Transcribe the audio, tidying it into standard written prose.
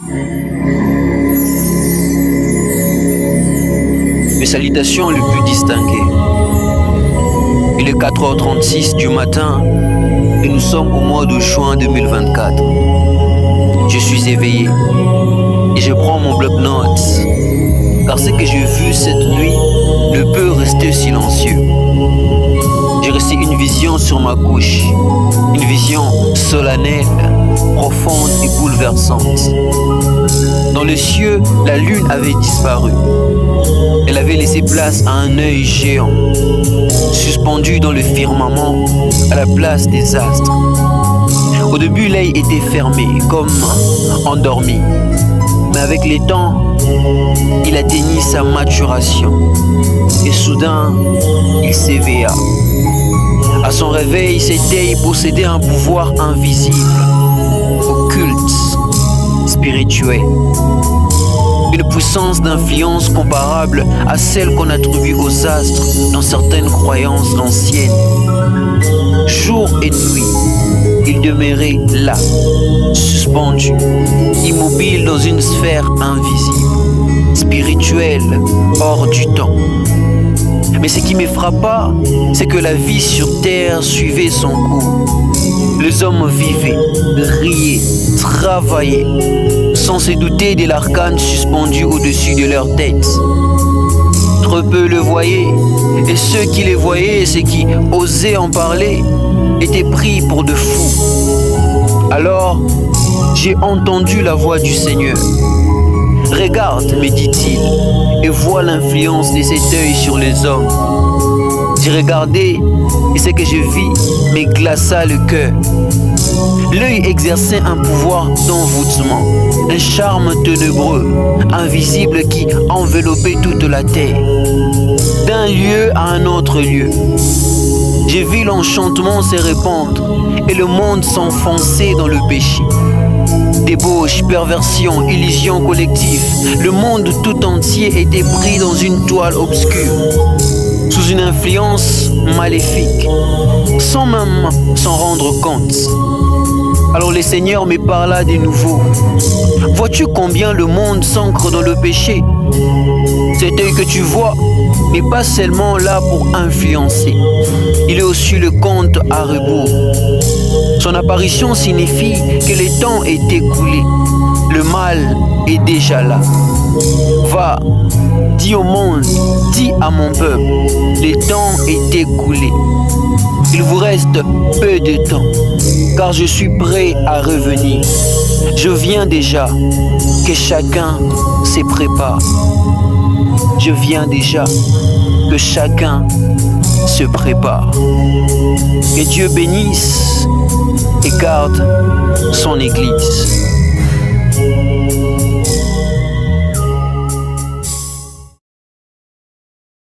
Mes salutations les plus distinguées. Il est 4h36 du matin et nous sommes au mois de juin 2024. Je suis éveillé et je prends mon bloc-notes car ce que j'ai vu cette nuit ne peut rester silencieux. J'ai reçu une vision sur ma couche, une vision solennelle, profonde et bouleversante. Dans les cieux, la lune avait disparu. Elle avait laissé place à un œil géant, suspendu dans le firmament à la place des astres. Au début, l'œil était fermé, comme endormi. Mais avec le temps, il atteignit sa maturation. Et soudain, il s'éveilla. À son réveil, cet œil possédait un pouvoir invisible, occulte, spirituel. Une puissance d'influence comparable à celle qu'on attribue aux astres dans certaines croyances anciennes. Jour et nuit, il demeurait là, suspendu, immobile dans une sphère invisible, spirituelle, hors du temps. Mais ce qui me frappa, c'est que la vie sur terre suivait son cours. Les hommes vivaient, riaient, travaillaient, sans se douter de l'arcane suspendu au-dessus de leur tête. Trop peu le voyaient, et ceux qui les voyaient et ceux qui osaient en parler étaient pris pour de fous. Alors, j'ai entendu la voix du Seigneur. Regarde, me dit-il, et vois l'influence de cet œil sur les hommes. J'ai regardé et ce que je vis me glaça le cœur. L'œil exerçait un pouvoir d'envoûtement, un charme ténébreux, invisible qui enveloppait toute la terre, d'un lieu à un autre lieu. J'ai vu l'enchantement se répandre et le monde s'enfoncer dans le péché. Débauche, perversion, illusion collective, le monde tout entier était pris dans une toile obscure, sous une influence maléfique, sans même s'en rendre compte. Alors le Seigneur me parla de nouveau. Vois-tu combien le monde s'ancre dans le péché? Cet œil que tu vois n'est pas seulement là pour influencer, il est aussi le compte à rebours. Son apparition signifie que le temps est écoulé, le mal est déjà là. Va, dis au monde, dis à mon peuple, le temps est écoulé. Il vous reste peu de temps, car je suis prêt à revenir. Je viens déjà, que chacun se prépare. Je viens déjà, que chacun se prépare. Que Dieu bénisse et garde son Église.